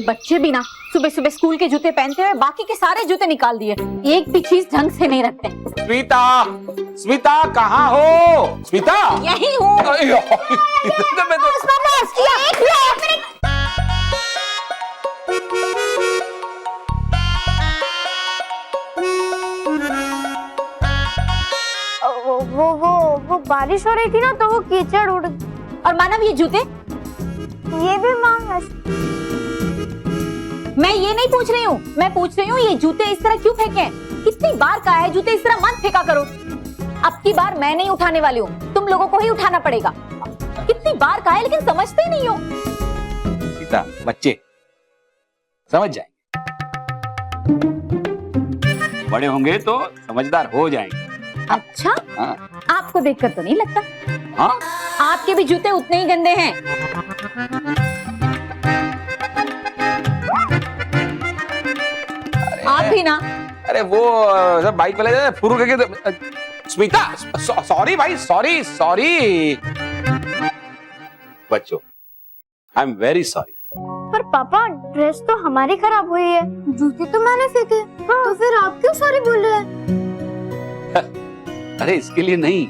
बच्चे भी ना सुबह सुबह स्कूल के जूते पहनते हुए बाकी के सारे जूते निकाल दिए, एक भी चीज ढंग से नहीं रखते। स्मिता, स्मिता कहाँ हो? स्मिता यही हूँ। वो बारिश हो रही थी ना तो वो कीचड़ उड़। और मानव ये जूते? ये भी मांग। मैं ये नहीं पूछ रही हूँ, मैं पूछ रही हूँ ये जूते इस तरह क्यों फेंके? कितनी बार कहा है जूते इस तरह मत फेंका करो। अब की बार मैं नहीं उठाने वाली हूँ, तुम लोगों को ही उठाना पड़ेगा। कितनी बार कहा है लेकिन समझते नहीं हो। स्मिता, बच्चे समझ जाएंगे, बड़े होंगे तो समझदार हो जाएंगे। अच्छा? हाँ। आपको देखकर तो नहीं लगता। हाँ? आपके भी जूते उतने ही गंदे हैं। आप भी ना। अरे वो सब बाइक वाले फुरू करके। स्मिता सॉरी भाई, सॉरी सॉरी बच्चों, आई एम वेरी सॉरी। पर पापा ड्रेस तो हमारी खराब हुई है, जूते तो मैंने फेंके। हाँ। तो फिर आप क्यों सॉरी बोल रहे हैं? अरे इसके लिए नहीं,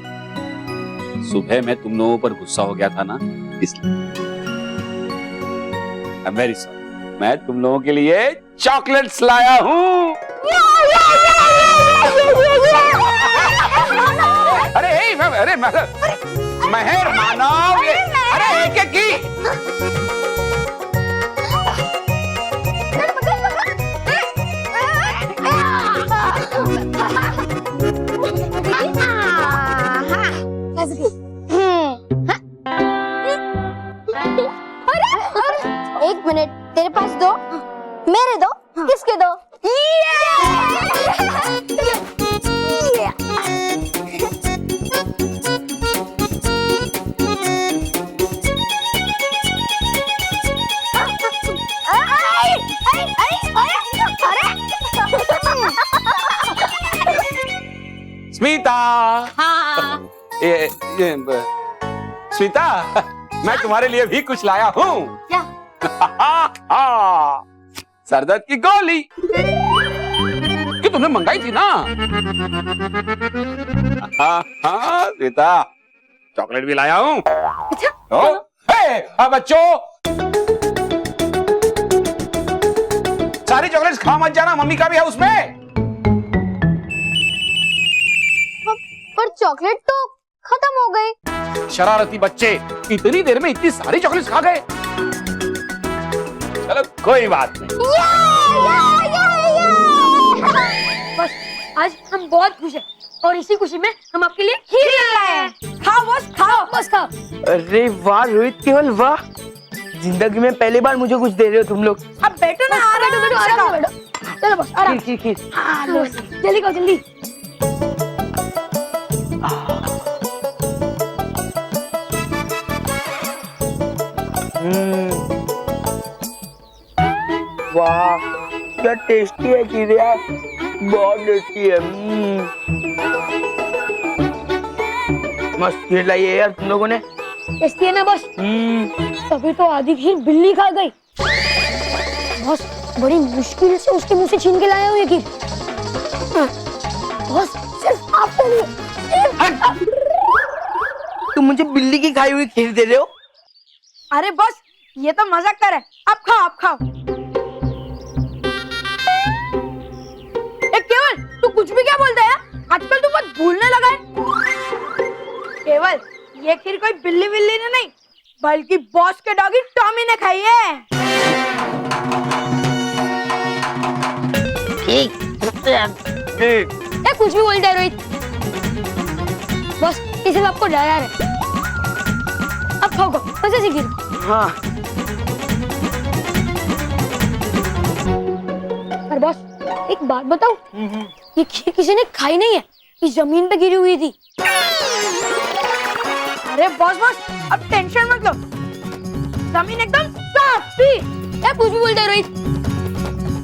सुबह मैं तुम लोगों पर गुस्सा हो गया था ना, इसलिए। I am very sorry. मैं तुम लोगों के लिए चॉकलेट्स लाया हूँ। अरे महर मानव, अरे एक एक की। एक मिनट, तेरे पास दो, मेरे दो, किसके दो? स्मिता। हाँ। स्मिता, मैं तुम्हारे लिए भी कुछ लाया हूँ। क्या? सरदर्द की गोली कि तुमने मंगाई थी ना। हाँ स्मिता, चॉकलेट भी लाया हूँ। अच्छा? बच्चों, सारी चॉकलेट्स खा मत जाना, मम्मी का भी है उसमें। पर चॉकलेट तो खत्म हो गई। शरारती बच्चे, इतनी देर में इतनी सारी चॉकलेट्स खा गए। चलो कोई बात नहीं। बस आज हम बहुत खुश हैं और इसी खुशी में हम आपके लिए खीर लाए हैं। खाओ बस, खाओ बस खाओ। अरे वाह रोहित, केवल वाह, जिंदगी में पहली बार मुझे कुछ दे रहे हो तुम लोग। अब बैठो ना, आराम से बैठो। चलो बस आराम। खीर। हाँ लो, जल्दी खाओ जल्दी। वाह क्या टेस्टी है खीर यार, बहुत टेस्टी है। मस्त खीर लाई है यार तुम लोगों ने। टेस्टी है ना बस? तभी तो आधी खीर बिल्ली खा गई। बस बड़ी मुश्किल से उसके मुंह से छीन के लाया हूँ ये खीर। बस सिर्फ आपके लिए। तुम मुझे बिल्ली की खाई हुई खीर दे रहे हो? अरे बस ये तो मजाक कर रहा है, अब खाओ अब खाओ। केवल तू कुछ भी क्या बोलता है? आजकल तू बहुत भूलने लगा है। केवल ये खीर कोई बिल्ली बिल्ली ने नहीं, बल्कि बॉस के डॉगी टॉमी ने खाई है। कुछ भी बोलता है रोहित, बस इसे आपको डरा है। अब खाओ मजे से खीर। हाँ। पर बॉस एक बात बताओ, ये खीर किसी ने खाई नहीं है, ये जमीन पे गिरी हुई थी। अरे बॉस अब टेंशन मत लो, जमीन एकदम साफ थी। क्या कुछ भी बोलते रोहित,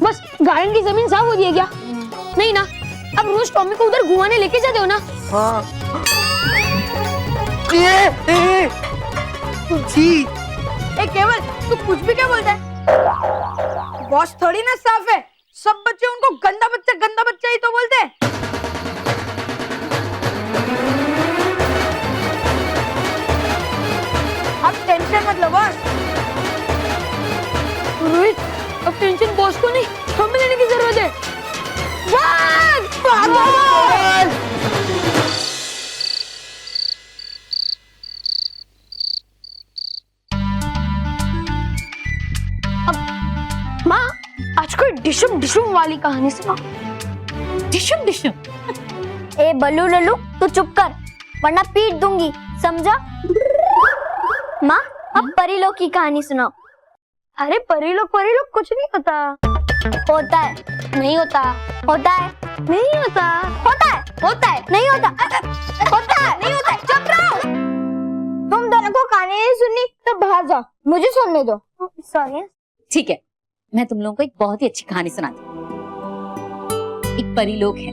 बस गार्डन की जमीन साफ हो रही है क्या? नहीं ना, अब रोज टॉमी को उधर घुमाने लेके जाते हो ना? हाँ। केवल तू कुछ भी क्या बोलता है? बॉस थोड़ी ना साफ है, सब बच्चे उनको गंदा बच्चा ही तो बोलते हैं। अब टेंशन मत लो बॉस। रोहित, अब टेंशन बॉस को नहीं हमें लेने की जरूरत है। माँ, आज कोई डिशुम डिशुम वाली कहानी सुना। डिशुम डिशुम। ए बल्लू लल्लू तू चुप कर वरना पीट दूंगी, समझा? माँ अब परी लोग की कहानी सुनाओ। अरे परी लोग कुछ नहीं होता। होता है, नहीं होता। होता है, नहीं होता। होता है, होता है। नहीं होता, होता है, नहीं होता है। चुप रहो। तुम दोनों को कहानी नहीं सुननी तो बाहर जाओ, मुझे सुनने दो। सॉरी। ठीक है, मैं तुम लोगों को एक बहुत ही अच्छी कहानी सुनाती हूँ। एक परीलोक है,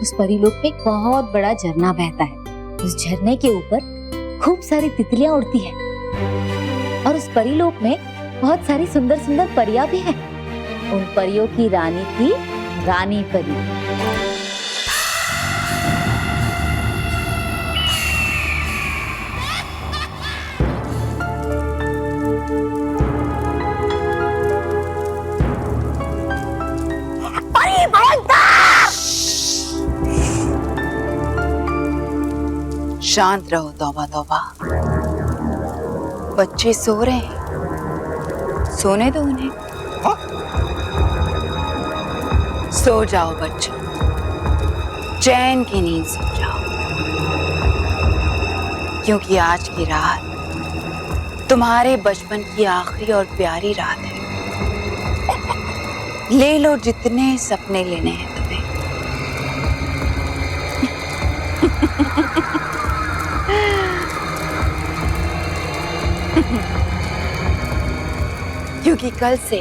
उस परीलोक में एक बहुत बड़ा झरना बहता है। उस झरने के ऊपर खूब सारी तितलियां उड़ती है और उस परीलोक में बहुत सारी सुंदर सुंदर परियां भी हैं। उन परियों की रानी थी रानी परी। शांत रहो तौबा तौबा। बच्चे सो रहे हैं, सोने दो उन्हें। सो जाओ बच्चों, चैन की नींद सो जाओ, क्योंकि आज की रात तुम्हारे बचपन की आखिरी और प्यारी रात है। ले लो जितने सपने लेने हैं तुम्हें। क्योंकि कल से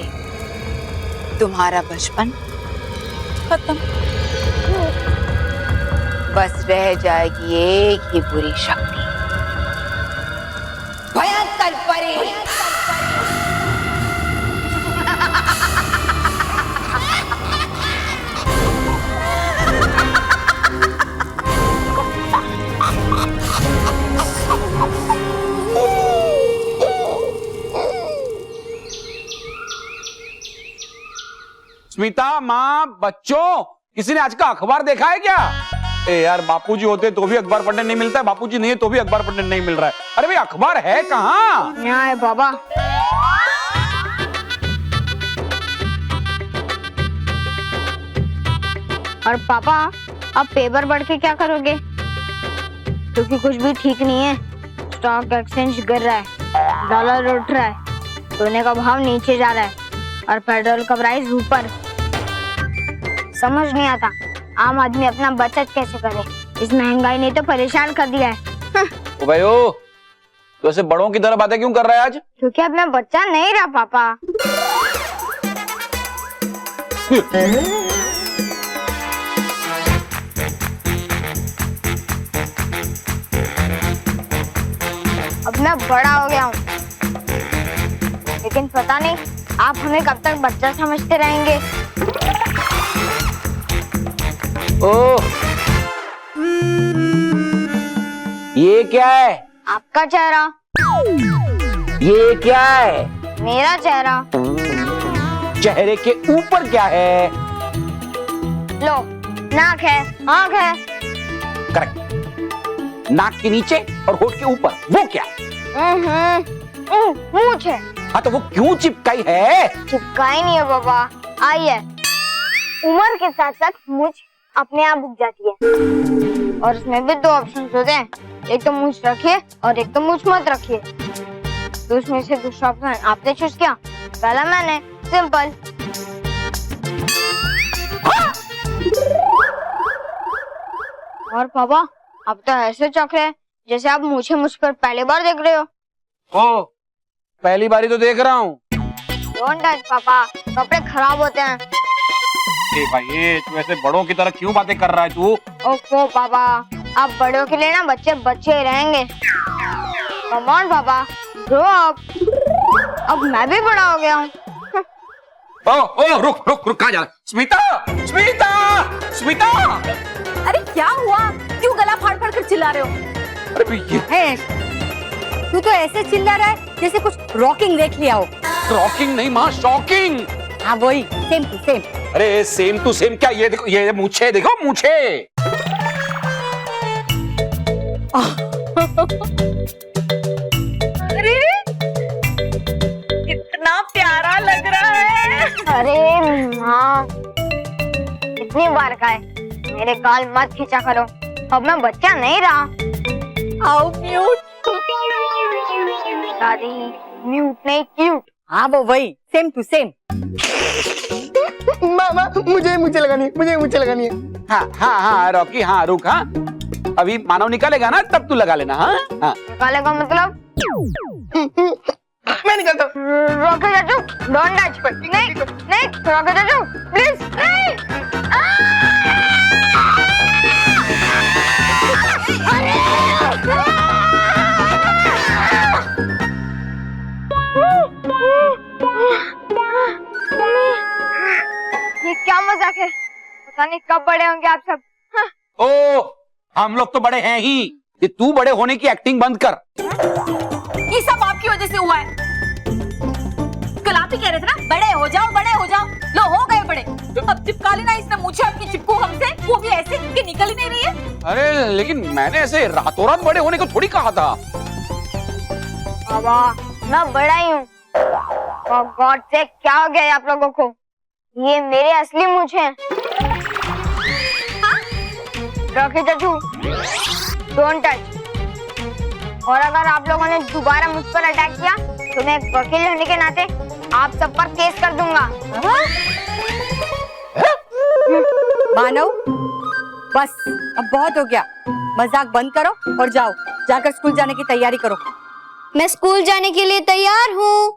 तुम्हारा बचपन खत्म। बस रह जाएगी एक ही बुरी शक्ति, भयंकर परी। स्मिता, माँ, बच्चों, किसी ने आज का अखबार देखा है क्या? ए यार, बापूजी होते तो भी अखबार पढ़ने नहीं मिलता है, बापूजी नहीं है तो भी अखबार पढ़ने नहीं मिल रहा है। अरे भाई, अखबार है कहाँ? यहाँ है बाबा। और पापा, अब पेपर पढ़ के क्या करोगे? क्योंकि कुछ भी ठीक नहीं है। स्टॉक एक्सचेंज गिर रहा है, डॉलर उठ रहा है, सोने का भाव नीचे जा रहा है और पेट्रोल का प्राइस ऊपर। समझ नहीं आता आम आदमी अपना बचत कैसे करे। इस महंगाई ने तो परेशान कर दिया है। ओ भाई, ओ तो ऐसे बड़ों की तरह बातें क्यों कर रहा है आज? क्योंकि अब मैं बच्चा नहीं रहा पापा। अब मैं बड़ा हो गया हूँ, लेकिन पता नहीं आप हमें कब तक बच्चा समझते रहेंगे। ओह, ये क्या है? आपका चेहरा। ये क्या है? मेरा चेहरा। चेहरे के ऊपर क्या है? लो, नाक है, आँख है। करेक्ट। नाक के नीचे और होठ के ऊपर वो क्या? मूंछ है। हाँ, तो वो क्यों चिपकाई है? चिपकाई नहीं है बाबा, आई है। उम्र के साथ साथ मूंछ अपने आप उग जाती है और उसमें भी दो ऑप्शन होते हैं, एक तो मूंछ रखिए और एक तो मूंछ मत रखिए। तो उसमें से दूसरा ऑप्शन आपने चूज किया, पहला मैंने। सिंपल। और पापा, अब तो ऐसे चौंक रहे हैं जैसे आप मुझे मुझ पर पहली बार देख रहे हो। ओ, पहली बारी तो देख रहा हूँ। डोंट टच पापा, कपड़े खराब होते हैं। ए भाई, ये तू ऐसे बड़ों की तरह क्यों बातें कर रहा है तू? ओफो पापा, आप बड़ों के लिए ना बच्चे बच्चे ही रहेंगे। कम ऑन पापा, ग्रो अप। अब मैं भी बड़ा हो गया हूँ। ओ रुक रुक रुक, कहाँ जा रहा है? स्मिता स्मिता स्मिता! अरे क्या हुआ, क्यों गला फाड़ फाड़ कर चिल्ला रहे हो? अरे भाई ये है, तू तो ऐसे चिल्ला रहा है जैसे कुछ रॉकिंग देख लिया हो। रॉकिंग नहीं माँ, शॉकिंग। हाँ वही, सेम टू सेम। अरे सेम टू सेम क्या, ये देखो, ये मूछे देखो, मूछे। अरे कितना प्यारा लग रहा है। अरे माँ, कितनी बार कहा है मेरे गाल मत खींचा करो, अब मैं बच्चा नहीं रहा। How cute. दादी म्यूट नहीं क्यूट। हाँ वो वही, सेम टू सेम। मामा मुझे लगानी है। हाँ रॉकी, हाँ रुक, हाँ अभी मानव निकालेगा ना तब तू लगा लेना। हाँ हाँ निकालेगा मतलब? मैं निकालता हूँ। रॉकी चाचू, डोंट टच। नहीं नहीं, रॉकी चाचू प्लीज नहीं। ये क्या मजाक है, पता नहीं कब बड़े होंगे आप सब। ओ, हम लोग तो बड़े हैं ही, ये तू बड़े होने की एक्टिंग बंद कर। ये सब आपकी वजह से हुआ है। कल आप ही कह रहे थे ना, बड़े हो जाओ बड़े हो जाओ, लो हो गए बड़े। अब चिपका लेना इसने मुझे अपनी चिपकू हमसे, वो भी ऐसे कि निकल ही नहीं रही है। अरे लेकिन मैंने ऐसे रातों रात बड़े होने को थोड़ी कहा था। बाबा मैं बड़ा ही हूँ, और गॉड से क्या हो गया आप लोगों को, ये मेरे असली मूंछ हैं। रॉकी चाचू डोंट टच, और अगर आप लोगों ने दोबारा मुझ पर अटैक किया तो मैं एक वकील होने के नाते आप सब पर केस कर दूंगा। मानव, बस अब बहुत हो गया, मजाक बंद करो और जाओ, जाकर स्कूल जाने की तैयारी करो। मैं स्कूल जाने के लिए तैयार हूँ।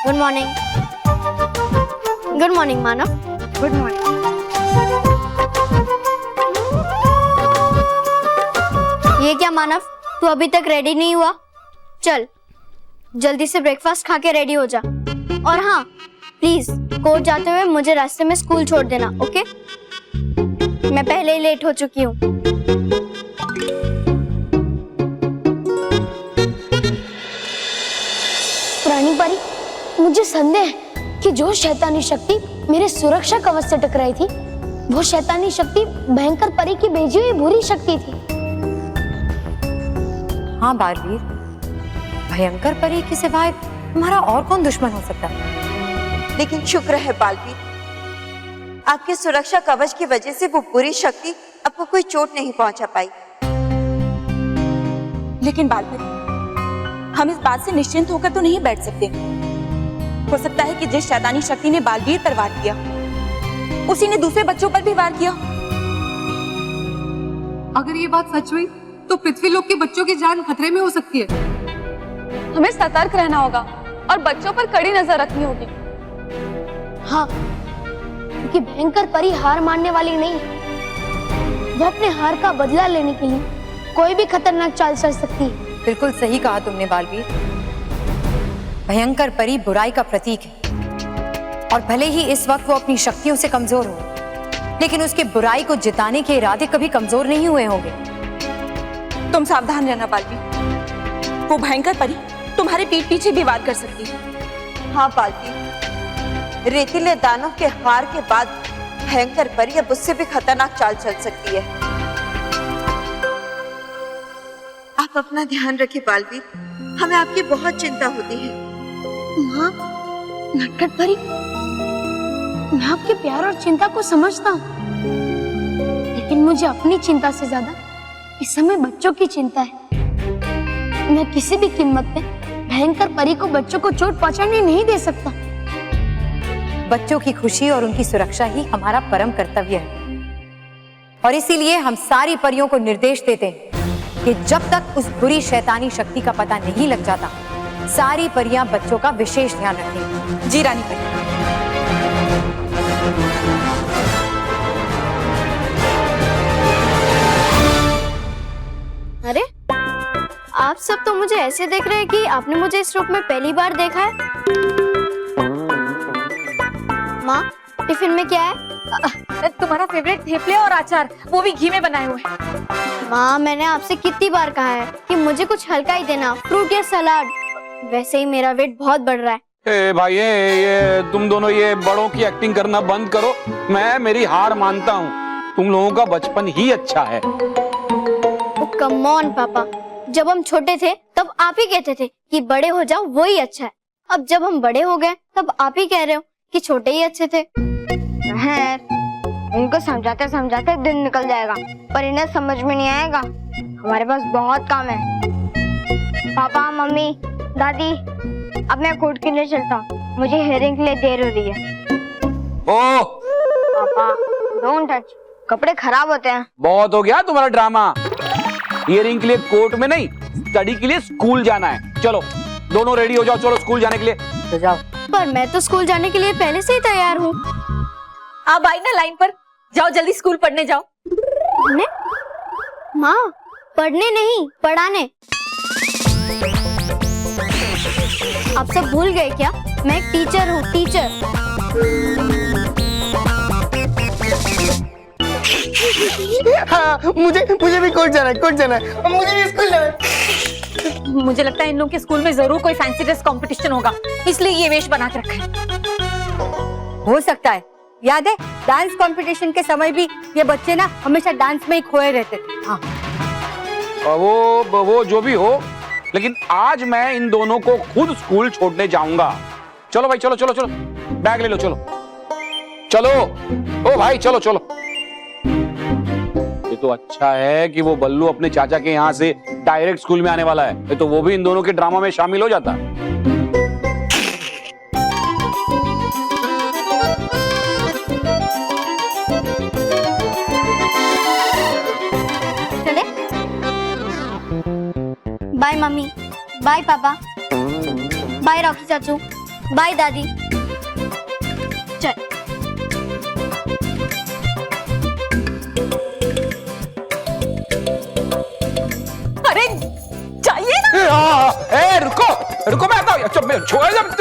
Good morning. Good morning Manav. Good morning. ये क्या मानव, तू अभी तक रेडी नहीं हुआ? चल जल्दी से ब्रेकफास्ट खा के रेडी हो जा, और हाँ प्लीज कोर्ट जाते हुए मुझे रास्ते में स्कूल छोड़ देना, ओके? मैं पहले ही लेट हो चुकी हूँ। रानी परी, मुझे संदेह है कि जो शैतानी शक्ति मेरे सुरक्षा कवच से टकराई थी, वो शैतानी शक्ति भयंकर परी की भेजी हुई बुरी शक्ति थी। हाँ बालवीर, भयंकर परी के सिवाय तुम्हारा और कौन दुश्मन हो सकता है? लेकिन शुक्र है बालवीर, आपके सुरक्षा कवच की वजह से वो बुरी शक्ति आपको कोई चोट नहीं पहुंचा पाई। लेकिन बालवीर, हम इस बात से निश्चिंत होकर तो नहीं बैठ सकते। हो सकता है कि जिस शैतानी शक्ति ने बालवीर पर वार किया, उसी ने दूसरे बच्चों पर भी वार किया। अगर ये बात सच हुई तो पृथ्वीलोक के बच्चों की जान खतरे में हो सकती है। हमें सतर्क रहना होगा और बच्चों पर कड़ी नजर रखनी होगी। हाँ, क्योंकि भयंकर परी हार मानने वाली नहीं है। वो अपने हार का बदला लेने के लिए कोई भी खतरनाक चाल चल सकती है। बिल्कुल सही कहा तुमने बालवीर, भयंकर परी बुराई का प्रतीक है, और भले ही इस वक्त वो अपनी शक्तियों से कमजोर हो, लेकिन उसके बुराई को जिताने के इरादे कभी कमजोर नहीं हुए होंगे। तुम सावधान रहना बालवीर, वो भयंकर परी तुम्हारे पीठ पीछे भी वार कर सकती है। हाँ बालवीर, रेतीले दानव के हार के बाद भयंकर परी अब उससे भी खतरनाक चाल चल सकती है। आप अपना ध्यान रखिए बालवीर, हमें आपकी बहुत चिंता होती है। माँ, नटखट परी, मैं आपके प्यार और चिंता को समझता हूँ, लेकिन मुझे अपनी चिंता से ज्यादा इस समय बच्चों की चिंता है। मैं किसी भी कीमत पे भयंकर परी को बच्चों को चोट पहुंचाने नहीं दे सकता। बच्चों की खुशी और उनकी सुरक्षा ही हमारा परम कर्तव्य है और इसीलिए हम सारी परियों को निर्देश देते हैं कि जब तक उस बुरी शैतानी शक्ति का पता नहीं लग जाता, सारी परियां बच्चों का विशेष ध्यान रखें। जी रानी परी। अरे आप सब तो मुझे ऐसे देख रहे हैं कि आपने मुझे इस रूप में पहली बार देखा है। माँ, टिफिन में क्या है? तुम्हारा फेवरेट थेपले और अचार, वो भी घी में बनाए हुए। माँ, मैंने आपसे कितनी बार कहा है कि मुझे कुछ हल्का ही देना, फ्रूट या सलाद। वैसे ही मेरा वेट बहुत बढ़ रहा है। ए भाई ये तुम दोनों ये बड़ों की एक्टिंग करना बंद करो। मैं मेरी हार मानता हूँ, तुम लोगों का बचपन ही अच्छा है। कम ऑन पापा, जब हम छोटे थे तब आप ही कहते थे कि बड़े हो जाओ वो ही अच्छा है। अब जब हम बड़े हो गए तब आप ही कह रहे हो कि छोटे ही अच्छे थे। इनको समझाते समझाते दिन निकल जाएगा, पर इन्हें समझ में नहीं आएगा। हमारे पास बहुत काम है। पापा, मम्मी, दादी, अब मैं कोर्ट के लिए चलता हूँ, मुझे हेयरिंग के लिए देर हो रही है। ओ पापा, डोंट टच, कपड़े खराब होते हैं। बहुत हो गया तुम्हारा ड्रामा। हियरिंग के लिए कोर्ट में नहीं, स्टडी के लिए स्कूल जाना है। चलो दोनों रेडी हो जाओ, चलो स्कूल जाने के लिए। तो जाओ। पर मैं तो स्कूल जाने के लिए पहले से ही तैयार हूँ। आप आई ना लाइन पर, जाओ जल्दी स्कूल पढ़ने जाओ। पढ़ने? माँ, पढ़ने नहीं, पढ़ाने। आप सब भूल गए क्या? मैं एक टीचर हूँ, टीचर। हाँ, मुझे भी कोर्ट जाना है, कोर्ट जाना है। मुझे भी स्कूल जाना है। मुझे लगता है इन लोगों के स्कूल में जरूर कोई फैंसी ड्रेस कंपटीशन होगा, इसलिए ये वेश बना के रखा है। हो सकता है, याद है डांस कंपटीशन के समय भी ये बच्चे ना हमेशा डांस में ही खोए रहते थे। हाँ। वो जो भी हो, लेकिन आज मैं इन दोनों को खुद स्कूल छोड़ने जाऊंगा। चलो भाई, चलो चलो चलो, बैग ले लो, चलो चलो। ओ भाई चलो चलो। ये तो अच्छा है कि वो बल्लू अपने चाचा के यहाँ से डायरेक्ट स्कूल में आने वाला है, ये तो वो भी इन दोनों के ड्रामा में शामिल हो जाता। चले? बाय मम्मी, बाय पापा, बाय रॉकी चाचू, बाय दादी। चल। अरे चाहिए ना। ए रुको रुको, मैं आता हूँ। चुप, मैं छोड़ जब।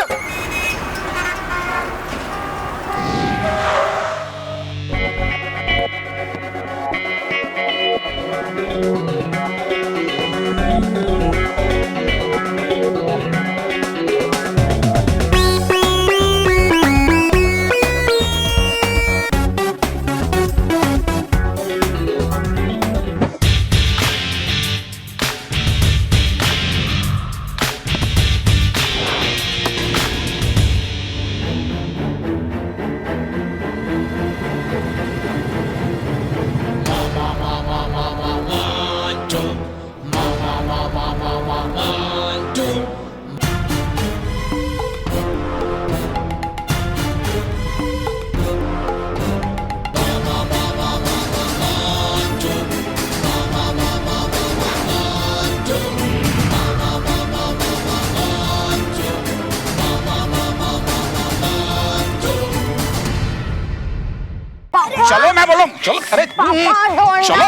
चलो मैं बोलूं, चलो। अरे चलो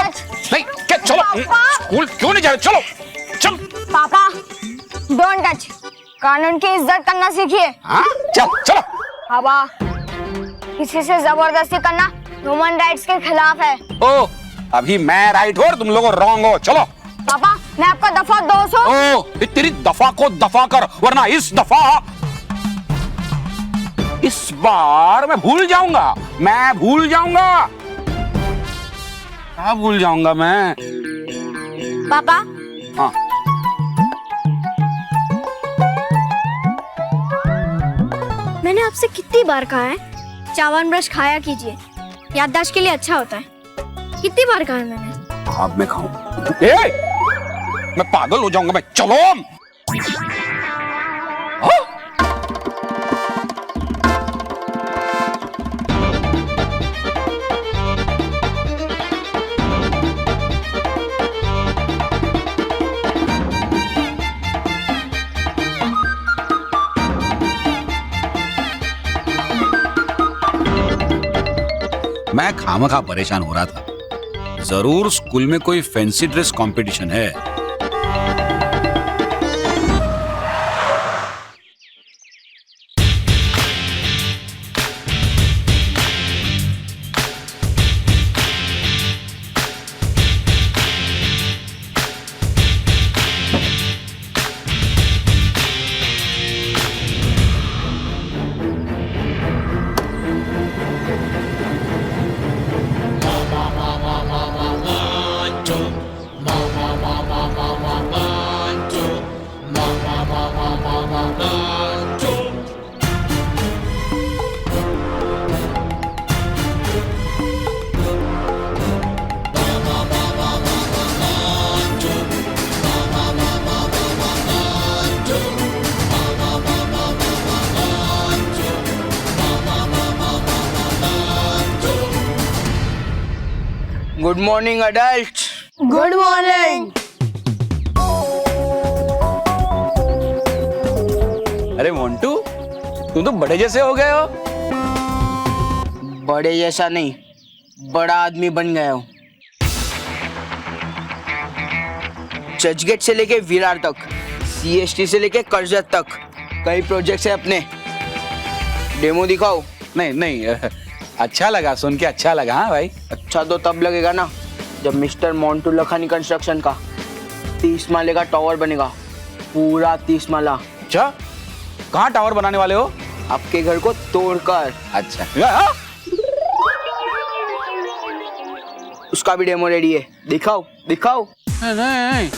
नहीं क्या, चलो स्कूल क्यों नहीं जा रहे? चलो चल। पापा, डोंट टच, कानून की इज्जत करना सीखिए। हाँ चल चलो। पापा, किसी से जबरदस्ती करना ह्यूमन राइट्स के खिलाफ है। ओ अभी मैं राइट हो और तुम लोग रॉन्ग हो। चलो पापा, मैं आपका दफा 200। ओ तेरी दफा को दफा कर, वरना इस दफा, इस बार मैं भूल जाऊंगा। मैं भूल जाऊंगा, क्या भूल जाऊंगा मैं? पापा, हाँ मैंने आपसे कितनी बार कहा है चावन ब्रश खाया कीजिए, याददाश्त के लिए अच्छा होता है। कितनी बार कहा है मैंने? अब मैं खाऊं। मैं पागल हो जाऊंगा मैं। चलो हाँ? मैं खामखा परेशान हो रहा था। जरूर स्कूल में कोई फैंसी ड्रेस कंपटीशन है। Good morning adult. Good morning. अरे मोंटू, तुम तो बड़े जैसे हो गए हो। बड़े जैसा नहीं, बड़ा आदमी बन गया हूँ। चर्चगेट से लेके विरार तक, CST से लेके कर्जत तक कई प्रोजेक्ट्स है अपने। डेमो दिखाओ। नहीं नहीं, अच्छा लगा सुन के, अच्छा लगा। हाँ भाई, अच्छा तो तब लगेगा ना जब मिस्टर मोंटू लखानी कंस्ट्रक्शन का 30 माले का टावर बनेगा, पूरा 30 माला। अच्छा, कहाँ टावर बनाने वाले हो? आपके घर को तोड़कर। अच्छा, उसका भी डेमो रेडी है, दिखाओ दिखाओ। नहीं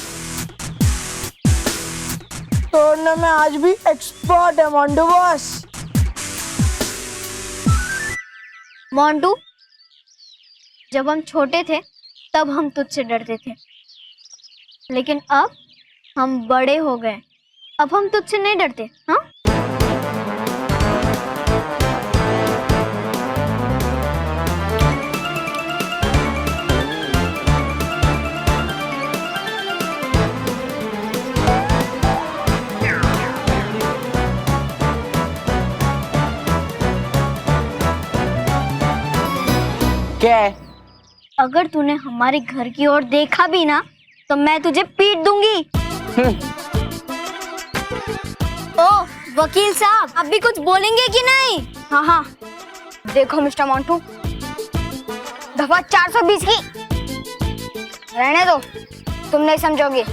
तोड़ने में आज भी एक्सपर्ट है मोंटू बॉस। मोंटू, जब हम छोटे थे तब हम तुझसे डरते थे, लेकिन अब हम बड़े हो गए, अब हम तुझसे नहीं डरते। हाँ, क्या है? अगर तूने हमारे घर की ओर देखा भी ना तो मैं तुझे पीट दूंगी। ओ वकील साहब, आप भी कुछ बोलेंगे कि नहीं? हाँ हाँ, देखो मिस्टर मोंटू, दफा 420 की रहने दो, तुम नहीं समझोगे।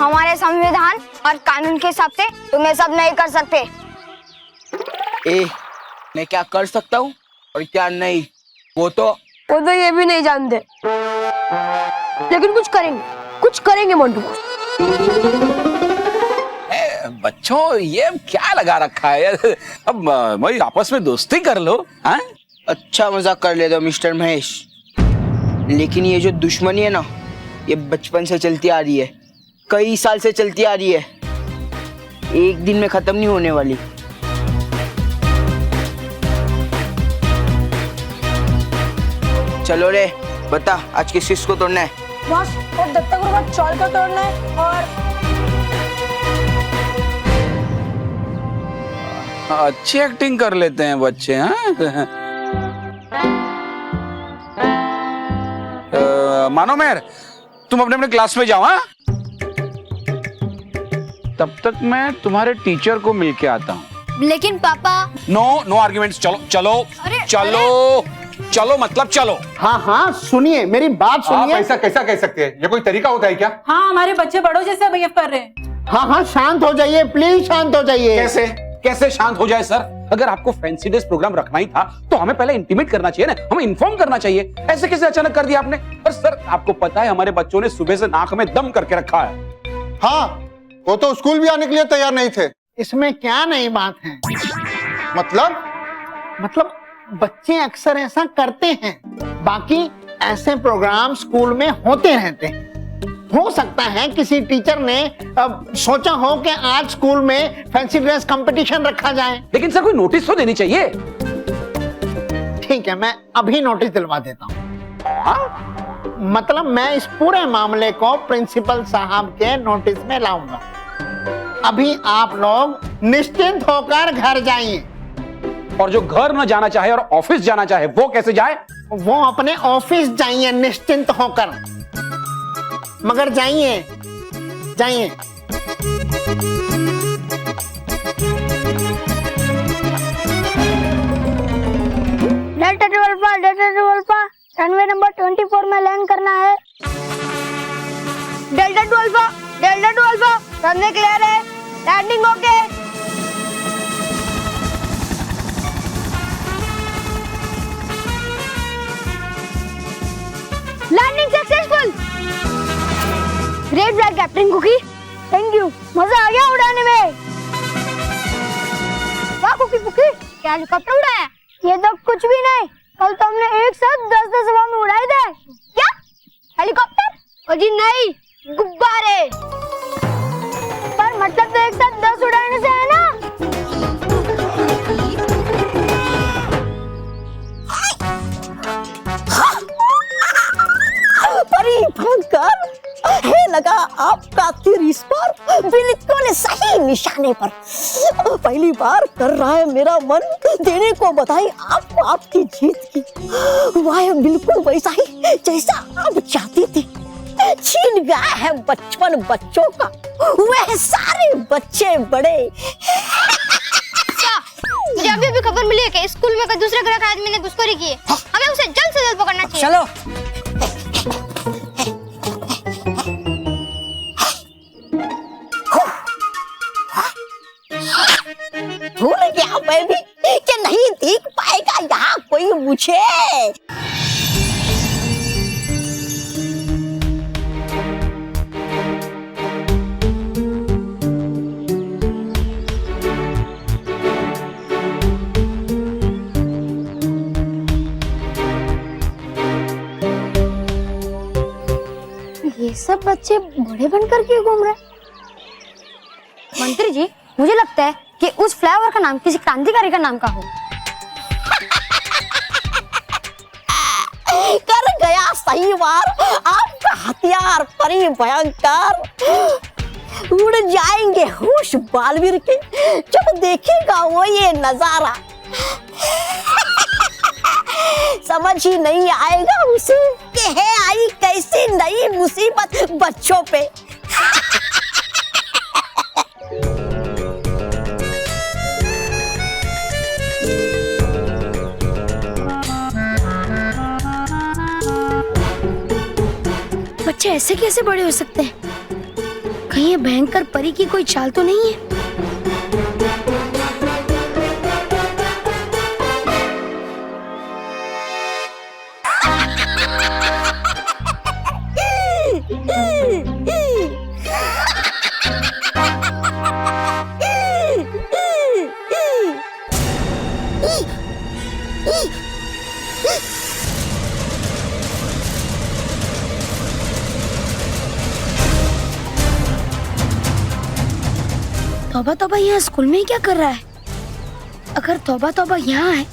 हमारे संविधान और कानून के हिसाब से तुम ये सब नहीं कर सकते। मैं क्या कर सकता हूँ और क्या नहीं, वो तो ये भी नहीं जानते, लेकिन कुछ करेंगे मोंटू। बच्चों, ये क्या लगा रखा है? अब भाई आपस में दोस्ती कर लो। हाँ, अच्छा मजाक कर लेते हो मिस्टर महेश, लेकिन ये जो दुश्मनी है ना, ये बचपन से चलती आ रही है, कई साल से चलती आ रही है, एक दिन में खत्म नहीं होने वाली। चलो रे, बता आज किस चीज को तोड़ना है? बस और दत्तक को चौल को तोड़ना है और अच्छी एक्टिंग कर लेते हैं बच्चे। हाँ, मानो मेर, तुम अपने अपने क्लास में जाओ। हाँ, तब तक मैं तुम्हारे टीचर को मिलके आता हूँ। लेकिन पापा। No arguments. चलो चलो चलो चलो, मतलब चलो। हाँ हाँ, सुनिए मेरी बात सुनिए। आप ऐसा कैसा कह सकते हैं? ये कोई तरीका होता है क्या? हाँ, हमारे बच्चे बड़ों जैसे बिहेव कर रहे हैं। हाँ हाँ, शांत हो जाइए प्लीज, शांत हो जाइए। कैसे कैसे शांत हो जाए सर? अगर आपको फैंसी ड्रेस प्रोग्राम रखना ही था तो हमें पहले इंटीमेट करना चाहिए ना, हमें इन्फॉर्म करना चाहिए। ऐसे कैसे अचानक कर दिया आपने? और सर, आपको पता है हमारे बच्चों ने सुबह से नाक में दम करके रखा है। हाँ, वो तो स्कूल भी आने के लिए तैयार नहीं थे। इसमें क्या नई बात है? मतलब बच्चे अक्सर ऐसा करते हैं, बाकी ऐसे प्रोग्राम स्कूल में होते रहते हैं। हो सकता है किसी टीचर ने सोचा हो कि आज स्कूल में फैंसी ड्रेस कंपटीशन रखा जाए। लेकिन सर कोई नोटिस तो देनी चाहिए। ठीक है, मैं अभी नोटिस दिलवा देता हूँ। हाँ? मतलब मैं इस पूरे मामले को प्रिंसिपल साहब के नोटिस में लाऊंगा। अभी आप लोग निश्चिंत होकर घर जाइए। और जो घर न जाना चाहे और ऑफिस जाना चाहे वो कैसे जाए? वो अपने ऑफिस जाइए निश्चिंत होकर, मगर जाइए जाइए। डेल्टा 12 रनवे नंबर 24 में लैंड करना है। डेल्टा 12 रनवे क्लियर है, landing okay. Landing successful. Great flight captain Cookie, thank you, मजा आ गया उड़ाने में। वाह कुकी कुकी, क्या हेलीकॉप्टर उड़ाया? ये तो कुछ भी नहीं, कल तो हमने एक साथ 10-10 हवा में उड़ाए थे। क्या हेलीकॉप्टर? अजी नहीं, गुब्बारे। पर मतलब तो एक साथ 10 उड़ाने से है ना। परी भयंकर है लगा आपका तीर इस पर बिल्कुल सही निशाने पर। पहली बार कर रहा है मेरा मन देने को बधाई आपको आपकी जीत की। वाह बिल्कुल वैसा ही जैसा आप चाहती थी। छीन गया है बचपन बच्चों का, वह सारे बच्चे बड़े। मुझे अभी भी खबर मिली है कि स्कूल में कोई दूसरे ग्रह का आदमी ने घुसखोरी की है। हमें उसे जल्द से जल्द पकड़ना चाहिए। चलो भूल गया मैं भी कि नहीं देख पाएगा यहाँ कोई मुझे। ये सब बच्चे बड़े बनकर क्यों घूम रहे? मंत्री जी, मुझे लगता है कि उस फ्लाईओवर का नाम किसी क्रांतिकारी का नाम का हो। कर गया सही बार आपका हथियार परी भयंकर। उड़ जाएंगे होश बालवीर के जब देखेगा वो ये नजारा। समझ ही नहीं आएगा उसे कि है आई कैसी नई मुसीबत बच्चों पे। बच्चे ऐसे कैसे बड़े हो सकते हैं? कहीं ये भयंकर परी की कोई चाल तो नहीं है? तौबा तौबा यहाँ स्कूल में ही क्या कर रहा है? अगर तौबा तौबा यहाँ है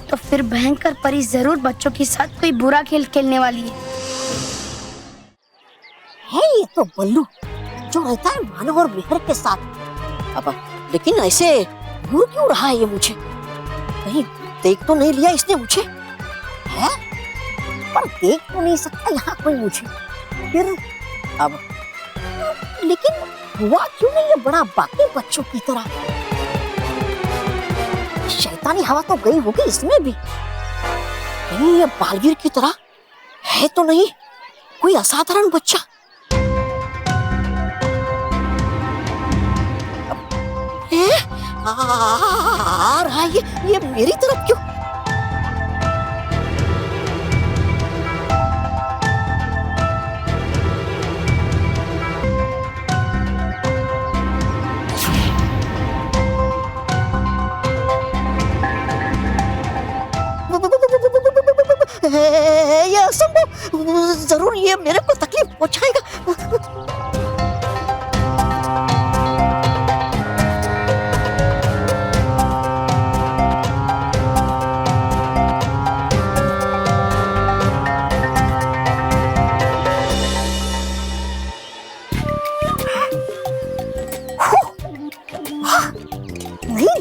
तो फिर भयंकर परी जरूर बच्चों के साथ कोई बुरा खेल खेलने वाली है ये तो बल्लू जो रहता है मानव और मेहर के साथ। अब लेकिन ऐसे घूर क्यों रहा है ये मुझे? कहीं देख तो नहीं लिया इसने मुझे? है? पर देख तो नहीं सकता यहाँ कोई मुझे। फिर अब लेकिन हुआ क्यों नहीं ये बड़ा बाकी बच्चों की तरह? शैतानी हवा तो गई होगी इसमें भी। कहीं ये बालवीर की तरह है तो नहीं कोई असाधारण बच्चा? आ रहा है ये मेरी तरफ क्यों? ये असंभव, जरूर ये मेरे को तकलीफ पहुंचाएगा। नहीं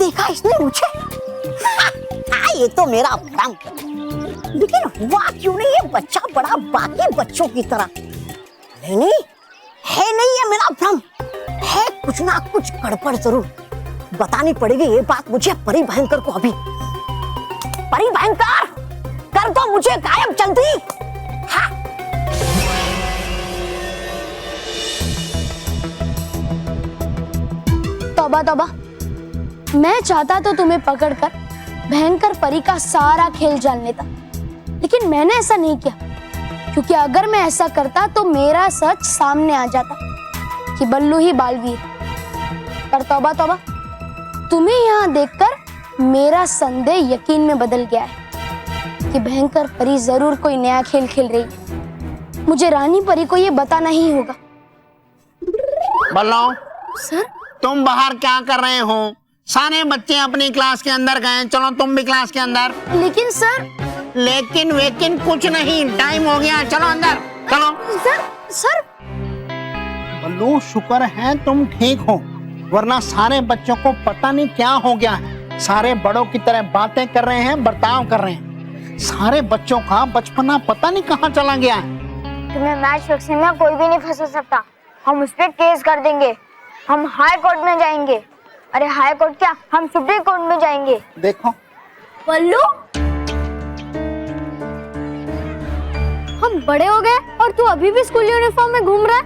देखा इसने मुझे। ये तो मेरा भ्रम, लेकिन हुआ क्यों नहीं ये बच्चा बड़ा बाकी बच्चों की तरह? नहीं है, नहीं है मेरा भ्रम, है कुछ ना कुछ गड़बड़ जरूर। बतानी पड़ेगी ये बात मुझे परी भयंकर को अभी। परी भयंकर, कर दो मुझे गायब जल्दी। हाँ। तौबा तौबा, मैं चाहता तो तुम्हें पकड़कर भयंकर परी का सारा खेल जान लेता, लेकिन मैंने ऐसा नहीं किया, क्योंकि अगर मैं ऐसा करता तो मेरा सच सामने आ जाता कि बल्लू ही बालवीर। पर तौबा तौबा, तुम्हें यहाँ देखकर मेरा संदेह यकीन में बदल गया है कि भयंकर परी जरूर कोई नया खेल खेल रही है। मुझे रानी परी को ये बताना ही होगा। बल्लो, सर, तुम बाहर क्या कर रहे हो? सारे बच्चे अपनी क्लास के अंदर गए, चलो तुम भी क्लास के अंदर। लेकिन सर। लेकिन वेकिन कुछ नहीं, टाइम हो गया, चलो अंदर चलो। सर। बल्लू, शुक्र है तुम ठीक हो, वरना सारे बच्चों को पता नहीं क्या हो गया है। सारे बड़ों की तरह बातें कर रहे हैं, बर्ताव कर रहे हैं। सारे बच्चों का बचपना पता नहीं कहाँ चला गया है। तुम्हें मैच फिक्सिंग में कोई भी नहीं फंसा सकता। हम उस पर केस कर देंगे, हम हाई कोर्ट में जाएंगे। अरे हाई कोर्ट क्या, हम सुप्रीम कोर्ट में जाएंगे। देखो बल्लू, हम बड़े हो गए और तू अभी भी स्कूल यूनिफॉर्म में घूम रहा है।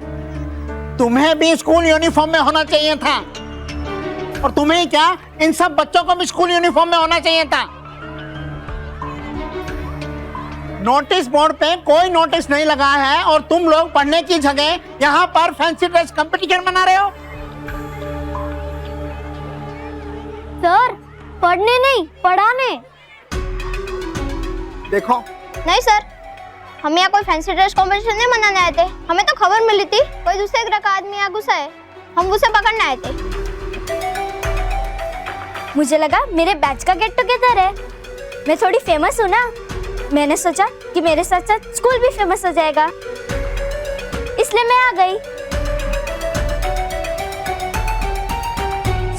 तुम्हें भी स्कूल यूनिफॉर्म में होना चाहिए था, और तुम्हें क्या, इन सब बच्चों को भी स्कूल यूनिफॉर्म में होना चाहिए था। नोटिस बोर्ड पे कोई नोटिस नहीं लगा है और तुम लोग पढ़ने की जगह यहाँ पर फैंसी ड्रेस कंपटीशन मना रहे हो। सर, पढ़ने नहीं, पढ़ाने। देखो, नहीं सर, हम यहाँ कोई फैंसी ड्रेस कॉम्पिटिशन नहीं मनाने आए थे। हमें तो खबर मिली थी कोई दूसरे ग्रह का आदमी यहाँ घुसा है, हम उसे पकड़ने आए थे। मुझे लगा मेरे बैच का गेट टुगेदर है, मैं थोड़ी फेमस हूँ ना, मैंने सोचा कि मेरे साथ साथ स्कूल भी फेमस हो जाएगा, इसलिए मैं आ गई।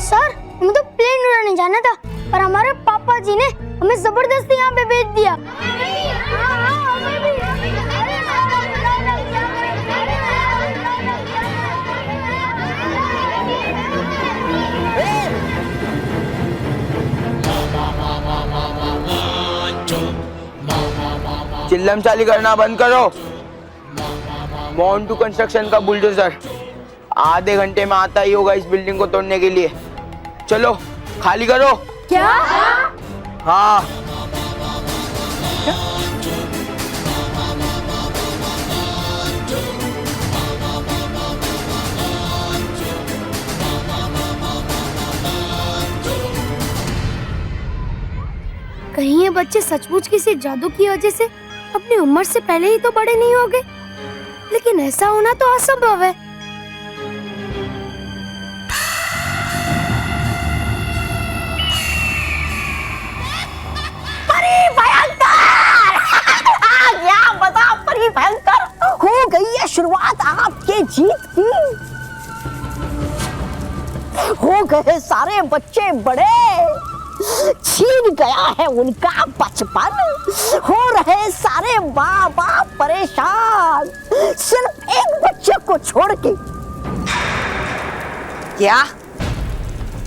सर, हमें तो प्लेन उड़ाने जाना था, पर हमारे पापा जी ने हमें जबरदस्ती यहाँ पे भेज दिया। चिल्लम चाली करना बंद करो। मोन्टू कंस्ट्रक्शन का बुलडोजर आधे घंटे में आता ही होगा इस बिल्डिंग को तोड़ने के लिए। चलो खाली करो। क्या? हाँ। कहीं ये बच्चे सचमुच किसी जादू की वजह से अपनी उम्र से पहले ही तो बड़े नहीं हो गए, लेकिन ऐसा होना तो असंभव है। परी भयंकर! क्या बता परी भयंकर, हो गई है शुरुआत आपके जीत की। हो गए सारे बच्चे बड़े, छीन गया है उनका बचपन, हो रहे सारे माँ बाप परेशान, सिर्फ एक बच्चे को छोड़ के।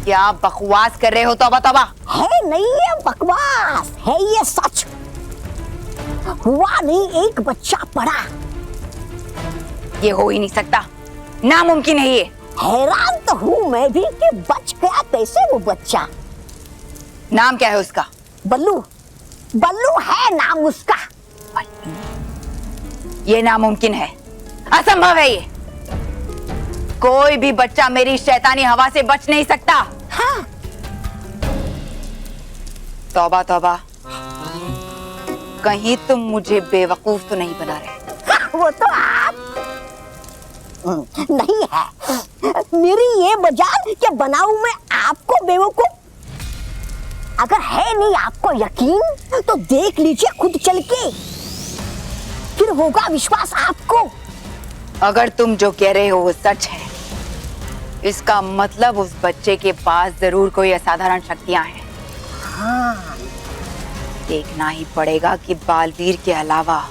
क्या बकवास कर रहे हो? तौबा तौबा। है नहीं ये बकवास, है ये सच। हुआ नहीं, एक बच्चा पड़ा। ये हो ही नहीं सकता, नामुमकिन है ये। हैरान तो हूँ मैं भी कि बच गया कैसे वो बच्चा। नाम क्या है उसका? बल्लू। बल्लू है नाम उसका। ये नामुमकिन है, असंभव है ये। कोई भी बच्चा मेरी शैतानी हवा से बच नहीं सकता। हाँ। तौबा तौबा, कहीं तुम मुझे बेवकूफ तो नहीं बना रहे? वो तो आप। नहीं है मेरी ये मजाल कि बनाऊं मैं आपको बेवकूफ। अगर है नहीं आपको यकीन तो देख लीजिए खुद चल के, फिर होगा विश्वास आपको। अगर तुम जो कह रहे हो वो सच है, इसका मतलब उस बच्चे के पास जरूर कोई असाधारण शक्तियां हैं। हाँ। देखना ही पड़ेगा कि बालवीर के अलावा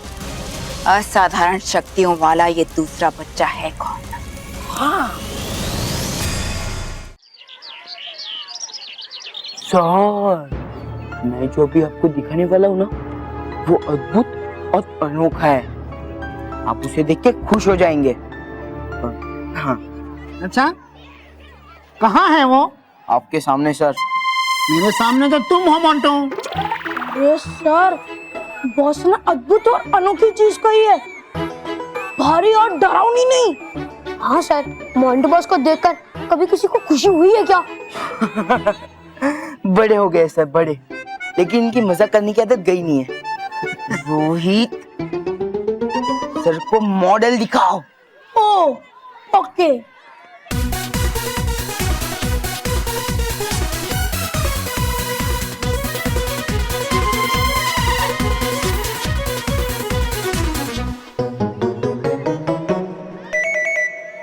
असाधारण शक्तियों वाला ये दूसरा बच्चा है कौन। हाँ। सर, मैं जो भी आपको दिखाने वाला हूँ ना, वो अद्भुत और अनोखा है। आप उसे देख के खुश हो जाएंगे। हाँ। अच्छा, कहाँ है वो? आपके सामने सर। मेरे सामने तो तुम हो मोंटू। अरे सर, बॉस ने अद्भुत और अनोखी चीज कही है, भारी और डरावनी नहीं। हाँ सर, मोंटू बॉस को देखकर कभी किसी को खुशी हुई है क्या? बड़े हो गए सर, बड़े, लेकिन इनकी मजाक करने की आदत गई नहीं है। रोहित, सर को मॉडल दिखाओ। ओ, ओके।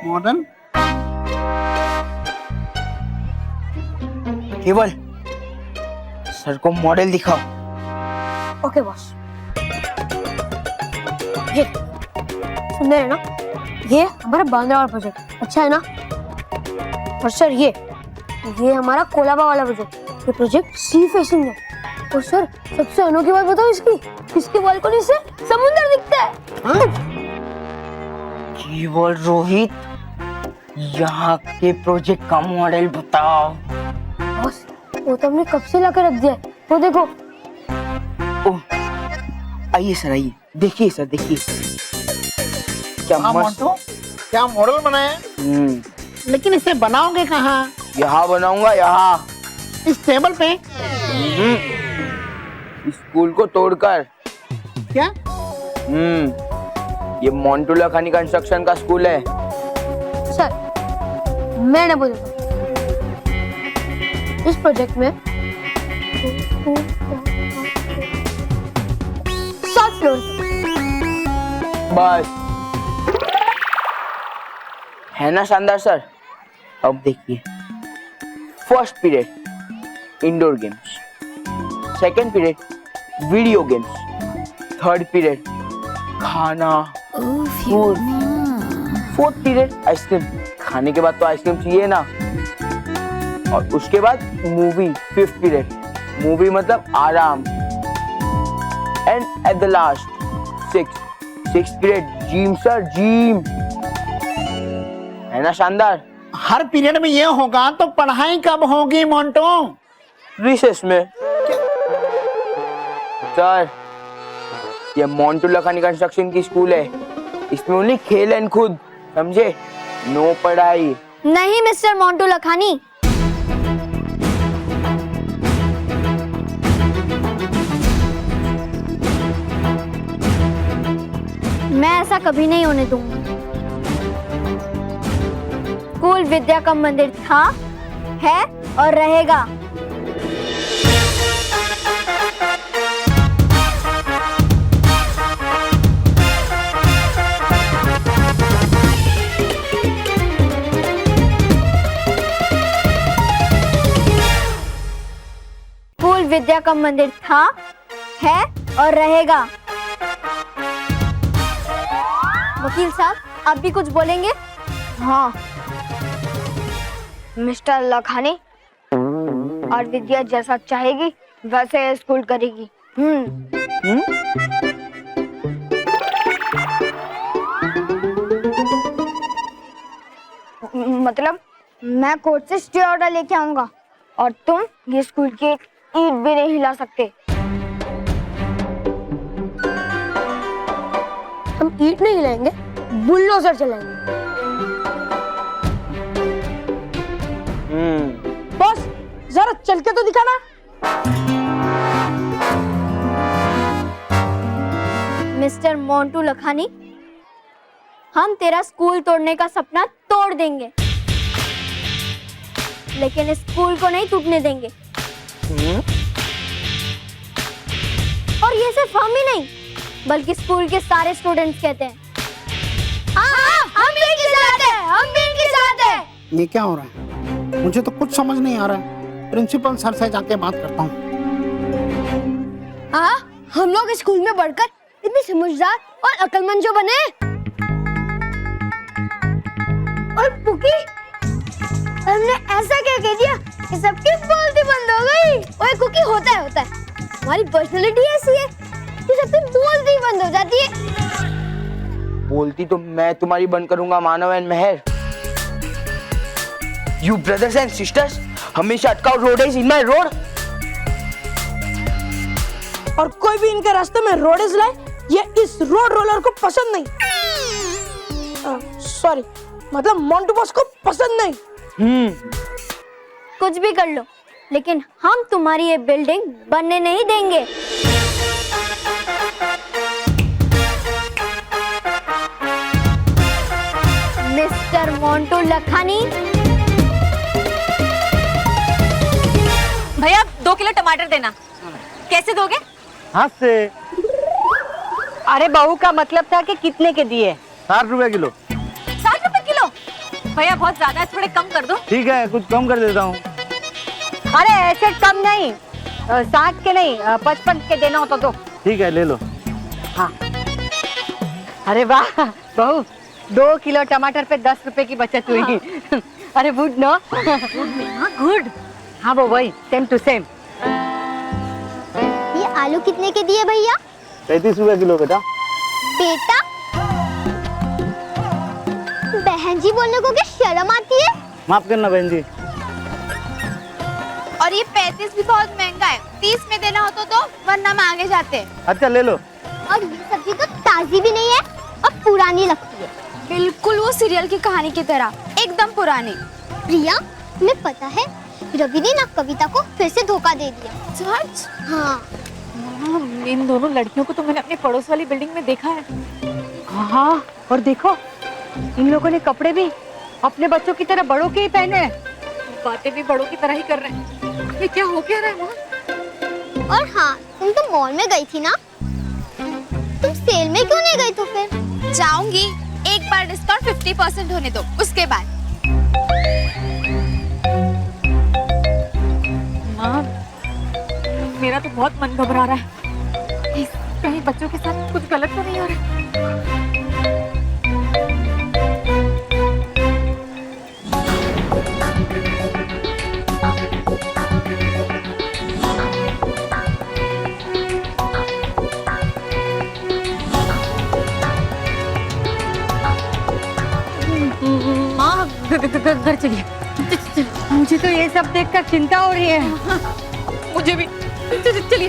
मॉडल केवल सर को मॉडल दिखाओ। Okay boss. ये सुंदर है ना? ये हमारा बांद्रा वाला प्रोजेक्ट अच्छा है ना? और सर ये हमारा कोलाबा वाला प्रोजेक्ट, ये प्रोजेक्ट सी फेसिंग है। और सर सबसे अनोखी बात बताओ इसकी बालकनी से समुद्र दिखता है। केवल रोहित, यहाँ के प्रोजेक्ट का मॉडल बताओ। बॉस वो तो हमने कब से लाकर रख दिया है, वो देखो। ओह, आइए सर, आइए, देखिए सर, देखिए क्या मस्त। क्या मॉडल बनाया? लेकिन इसे बनाओगे कहाँ? यहाँ बनाऊंगा, यहाँ इस टेबल पे? स्कूल को तोड़कर। क्या? ये मोंटू लखानी कंस्ट्रक्शन का स्कूल है। सर मैंने बोला इस प्रोजेक्ट में 7 फ्लोर बस है ना शानदार सर। अब देखिए, first period indoor games, second period video games, third period खाना, फूड, फोर्थ पीरियड आइसक्रीम। खाने के बाद तो आइसक्रीम चाहिए ना। और उसके बाद मूवी, फिफ्थ पीरियड मूवी मतलब आराम। And at the last six period gym sir, gym. है ना शानदार? हर पीरियड में ये होगा तो पढ़ाई कब होगी मोंटू? रिसेस में। सर ये मोंटू लखानी कंस्ट्रक्शन की स्कूल है, इसमें ओनली खेल एंड खुद, समझे? नो पढ़ाई। नहीं मिस्टर मोंटू लखानी, मैं ऐसा कभी नहीं होने दूंगा। स्कूल विद्या का मंदिर था, है और रहेगा। स्कूल विद्या का मंदिर था, है और रहेगा। वकील साहब, आप भी कुछ बोलेंगे? हाँ, मिस्टर लखानी और विद्या जैसा चाहेगी वैसे स्कूल करेगी। मतलब मैं कोर्ट से स्टे ऑर्डर लेके आऊंगा और तुम ये स्कूल की एक ईंट भी नहीं हिला सकते। हम ईंट नहीं हिलाएंगे, बुलडोजर चलाएंगे। बॉस जरा चल के तो दिखाना। मिस्टर मोंटू लखानी, हम तेरा स्कूल तोड़ने का सपना तोड़ देंगे, लेकिन स्कूल को नहीं टूटने देंगे। और ये सिर्फ हम ही नहीं, बल्कि स्कूल के सारे स्टूडेंट्स कहते हैं। हाँ, हम भी इनके साथ हैं, हम भी इनके साथ हैं। ये क्या हो रहा है? मुझे तो कुछ समझ नहीं आ रहा है। प्रिंसिपल सर से जाके बात करता हूँ। हाँ, हम लोग स्कूल में बढ़कर इतने समझदार और अक्लमंद जो बने। और पुकी, हमने ऐसा क्या कह दिया कि सबकी बोलती बंद हो गई। ओए कुकी, होता है। हमारी पर्सनालिटी ऐसी है कि सबकी बोलती बंद हो जाती है। बोलती तो मैं तुम्हारी बंद करूंगा Manav and Mehar. You brothers and sisters, हमेशा अटकाओ road is in my road. और कोई भी इनके रास्ते में रोडेज लाए, ये इस रोड रोलर को पसंद नहीं। सॉरी, मतलब मोंटू बॉस को पसंद नहीं। कुछ भी कर लो, लेकिन हम तुम्हारी ये बिल्डिंग बनने नहीं देंगे। मिस्टर मोंटू लखानी, भैया 2 किलो टमाटर देना। कैसे दोगे? हाथ से। अरे बहू का मतलब था कि कितने के दिए? 60 रुपए किलो। 60 रुपए किलो? भैया बहुत ज्यादा है, थोड़े कम कर दो। ठीक है, कुछ कम कर देता हूँ। अरे ऐसे कम नहीं, 60 के नहीं, 55 के देना हो तो दो। ठीक है, ले लो। हाँ। अरे वाह बहू, 2 किलो टमाटर पे 10 रुपए की बचत हुई। अरे गुड नो? गुड। हाँ वो वही, सेम टू सेम। ये आलू कितने के दिए भैया? 35 रुपए किलो बेटा। बेटा, बहन जी बोलने को क्या शर्म आती है? माफ करना बहन जी। और ये 35 भी बहुत महंगा है, 30 में देना हो तो दो, वरना हम आगे जाते हैं। अच्छा ले लो। और ये सब्जी तो ताजी भी नहीं है और पुरानी लगती है। बिल्कुल वो सीरियल की कहानी की तरह, एकदम पुरानी। प्रिया, तुम्हें पता है रवि ने ना कविता को फिर से धोखा दे दिया। सच? हाँ। इन दोनों लड़कियों को तो मैंने अपने पड़ोस वाली बिल्डिंग में देखा है। हाँ, और देखो इन लोगों ने कपड़े भी अपने बच्चों की तरह बड़ों के ही पहने हैं। बातें भी बड़ों की तरह ही कर रहे हैं। ये क्या हो क्या रहा है माँ? और हाँ, तुम तो मॉल में गई थी ना? तुम सेल में क्यों नहीं गई तो फिर? जाऊंगी, एक बार डिस्काउंट 50% होने दो, उसके बाद। माँ, मेरा तो बहुत मन घबरा रहा है। कहीं बच्चों के साथ कुछ गलत तो नहीं हो रहा? माँ, घर चलिए। मुझे तो ये सब देखकर चिंता हो रही है। मुझे भी। चलिए।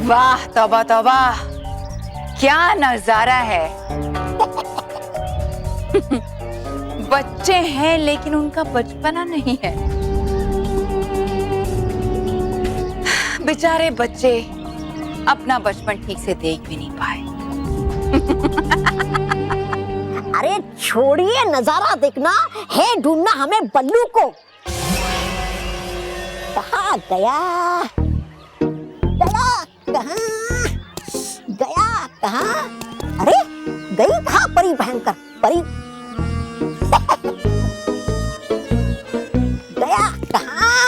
वाह तौबा तौबा, क्या नजारा है। बच्चे हैं लेकिन उनका बचपना नहीं है। बेचारे बच्चे अपना बचपन ठीक से देख भी नहीं पाए। अरे छोड़िए, नजारा देखना है, ढूंढना हमें बल्लू को। कहाँ गया? गया कहाँ? अरे गई कहाँ परी भयंकर? परी गया कहाँ?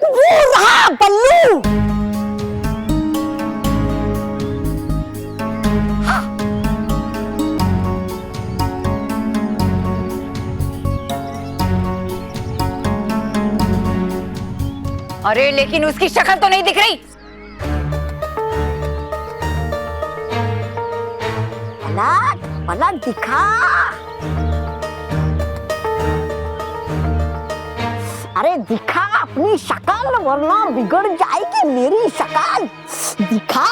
वो रहा बल्लू। अरे लेकिन उसकी शक्ल तो नहीं दिख रही। पलट पलट दिखा। अरे दिखा अपनी शक्ल वरना बिगड़ जाएगी मेरी शक्ल, दिखा।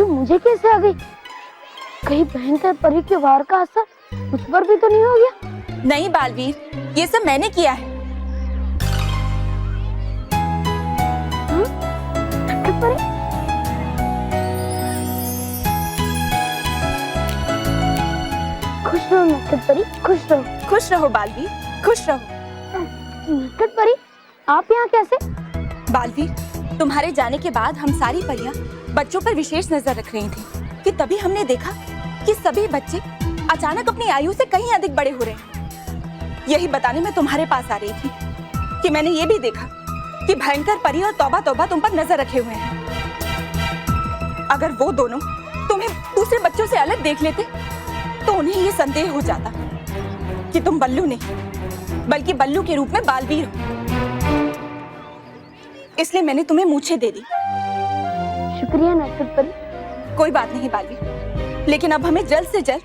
मुझे कैसे आ गई? कहीं भयंकर परी के वार का असर मुझ पर भी तो नहीं हो गया? नहीं बालवीर, ये सब मैंने किया है। खुश रहो नटखट परी, खुश रहो। खुश रहो बालवीर, खुश रहो। नटखट परी, आप यहाँ कैसे? बालवीर, तुम्हारे जाने के बाद हम सारी परियां बच्चों पर विशेष नजर रख रही थी कि तभी हमने देखा कि सभी बच्चे अचानक अपनी आयु से कहीं अधिक बड़े हो रहे हैं। यही बताने में तुम्हारे पास आ रही थी कि मैंने ये भी देखा कि भयंकर परी और तौबा तौबा तुम पर नजर रखे हुए हैं। अगर वो दोनों तुम्हें दूसरे बच्चों से अलग देख लेते तो उन्हें ये संदेह हो जाता कि तुम बल्लू नहीं बल्कि बल्लू के रूप में बालवीर हो। इसलिए मैंने तुम्हें मूछें दे दी। शुक्रिया नटखट परी। कोई बात नहीं बालवीर, लेकिन अब हमें जल्द से जल्द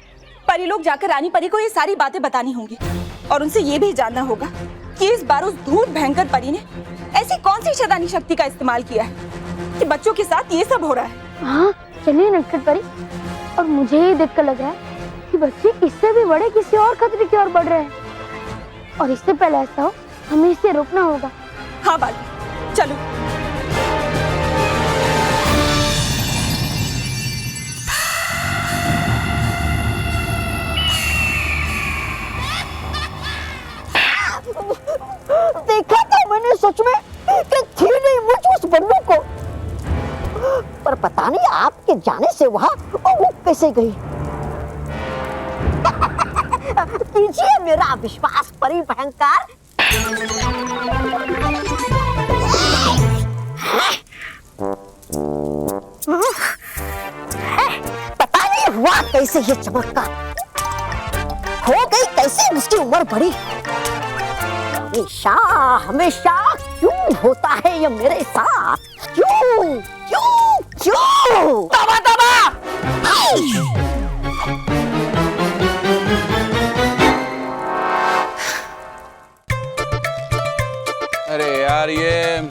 परी लोग जाकर रानी परी को ये सारी बातें बतानी होंगी और उनसे ये भी जानना होगा कि इस बार उस धूर्त भयंकर परी ने ऐसी कौन सी शैतानी शक्ति का इस्तेमाल किया है कि बच्चों के साथ ये सब हो रहा है। हाँ चलिए नटखट परी। और मुझे ये देखकर लग रहा है कि बच्चे इससे भी बड़े किसी और खतरे की ओर बढ़ रहे हैं और इससे पहले ऐसा हो हमें इसे रोकना होगा। हाँ बालवीर, चलो। देखा था मैंने सच में कि थी नहीं मुझ उस बल्लू को, पर पता नहीं आपके जाने से वहाँ वो कैसे गई। कीजिए मेरा विश्वास परी भयंकर। पता नहीं हुआ कैसे ये चमत्कार, हो गई कैसे उसकी उम्र बढ़ी। हमेशा हमेशा क्यों होता है ये मेरे साथ, क्यों क्यों क्यों? तबा तबा! अरे यार ये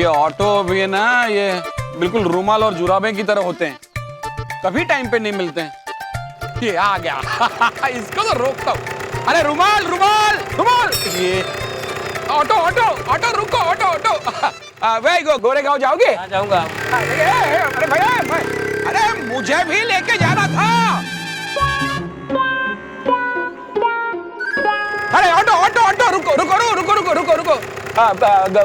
ऑटो भी है ना, ये बिल्कुल रुमाल और जुराबे की तरह होते हैं, कभी टाइम पे नहीं मिलते हैं। ये आ गया इसको तो रोकता हूँ। अरे रुमाल रुमाल रुमाल, ये ऑटो ऑटो ऑटो, रुको ऑटो ऑटो। भाई गोरेगांव जाओगे? जाऊंगा। अरे भैया, अरे मुझे भी लेके जाना था। अरे ऑटो ऑटो ऑटो, रुको रुको रुको रुको रुको रुको,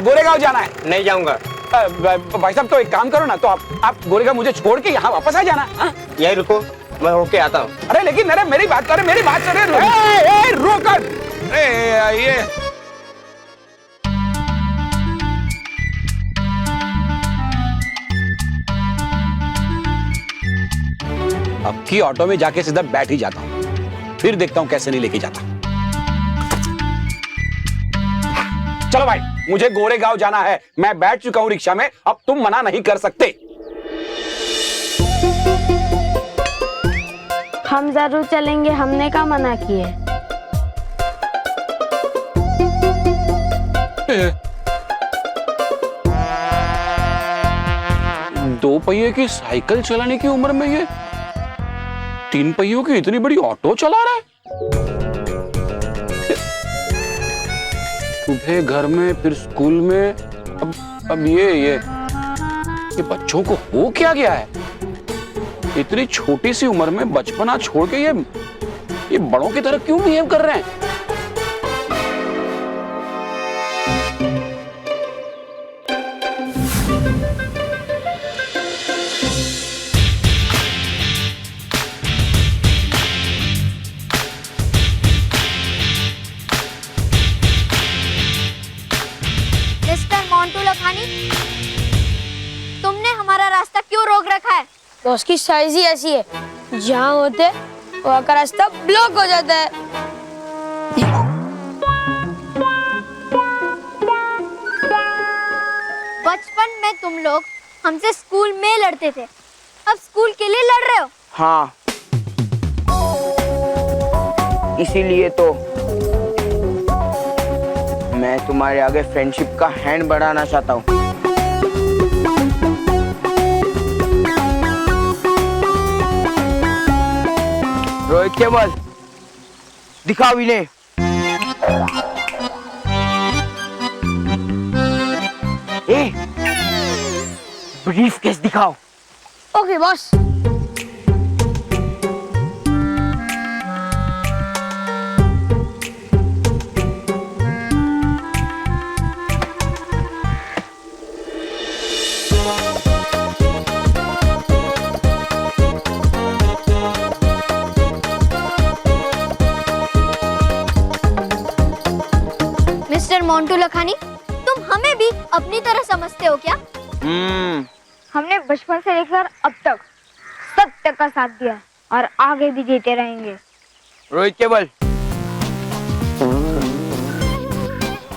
गोरेगांव जाना है। नहीं जाऊंगा। भाई साहब तो एक काम करो ना, तो आप गोरेगांव मुझे छोड़ के यहाँ वापस आ जाना। यही रुको, मैं होके आता हूँ। अरे लेकिन अरे मेरी बात करे, मेरी बात सुने। रोक, ये अब की ऑटो में जाके सीधा बैठ ही जाता हूँ, फिर देखता हूँ कैसे नहीं लेके जाता। चलो भाई, मुझे गोरेगांव जाना है, मैं बैठ चुका हूँ रिक्शा में, अब तुम मना नहीं कर सकते। हम जरूर चलेंगे, हमने क्या मना किए। दो पहिए की साइकिल चलाने की उम्र में ये 3 पहियों की इतनी बड़ी ऑटो चला रहा है। सुबह घर में, फिर स्कूल में, अब ये बच्चों को हो क्या गया है? इतनी छोटी सी उम्र में बचपना छोड़ के ये ये बड़ों की तरह क्यों बिहेव कर रहे हैं? मिस्टर मोंटू लखानी, तुमने हमारा रास्ता क्यों रोक रखा है? तो उसकी साइज ही ऐसी है, जहाँ होते वहाँ का रास्ता ब्लॉक हो जाता है। बचपन में तुम लोग हमसे स्कूल में लड़ते थे, अब स्कूल के लिए लड़ रहे हो? हाँ, इसीलिए तो मैं तुम्हारे आगे फ्रेंडशिप का हैंड बढ़ाना चाहता हूँ। रोहित केवल दिखाओ इन्हें। ब्रीफ केस दिखाओ। Okay boss. Mister Montu Lakhani, तुम हमें भी अपनी तरह समझते हो क्या? हमने बचपन से लेकर अब तक सत्य का साथ दिया और आगे भी देते रहेंगे। रोहित केवल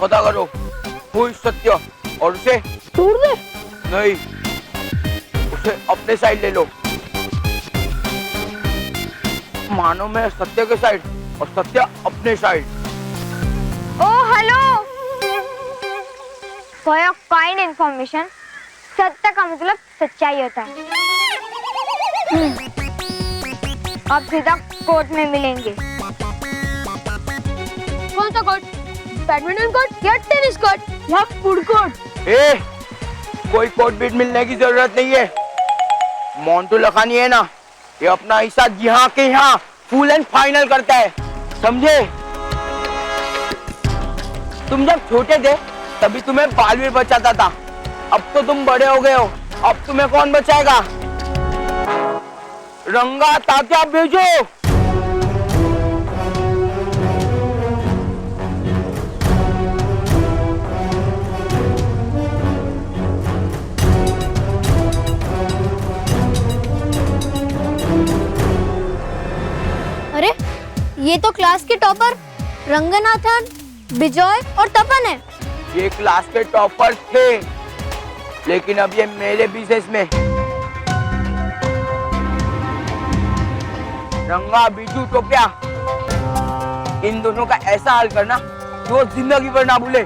पता करो हु इज सत्य और उसे तोड़ दे। नहीं, उसे अपने साइड ले लो। मानो मैं सत्य के साइड और सत्य अपने side. Oh hello, for your kind information, सत्य का मतलब सच्चाई होता है। अब सीधा कोर्ट में मिलेंगे। कौन सा कोर्ट? बैडमिंटन कोर्ट या टेनिस कोर्ट या फूड कोर्ट? ए, कोई कोर्ट बीट मिलने की जरूरत नहीं है। मोंटू लखानी है ना, ये अपना हिस्सा यहाँ के यहाँ फुल एंड फाइनल करता है, समझे? तुम जब छोटे थे तभी तुम्हें बालवीर बचाता था, अब तो तुम बड़े हो गए हो, अब तुम्हें कौन बचाएगा? रंगा तात्या भेजो। अरे ये तो क्लास के टॉपर रंगनाथन, विजय और तपन है। ये क्लास के टॉपर थे, लेकिन अब ये मेरे बिजनेस में। रंगा, बीजू, टोपिया, इन दोनों का ऐसा हाल करना जो जिंदगी भर ना भूले।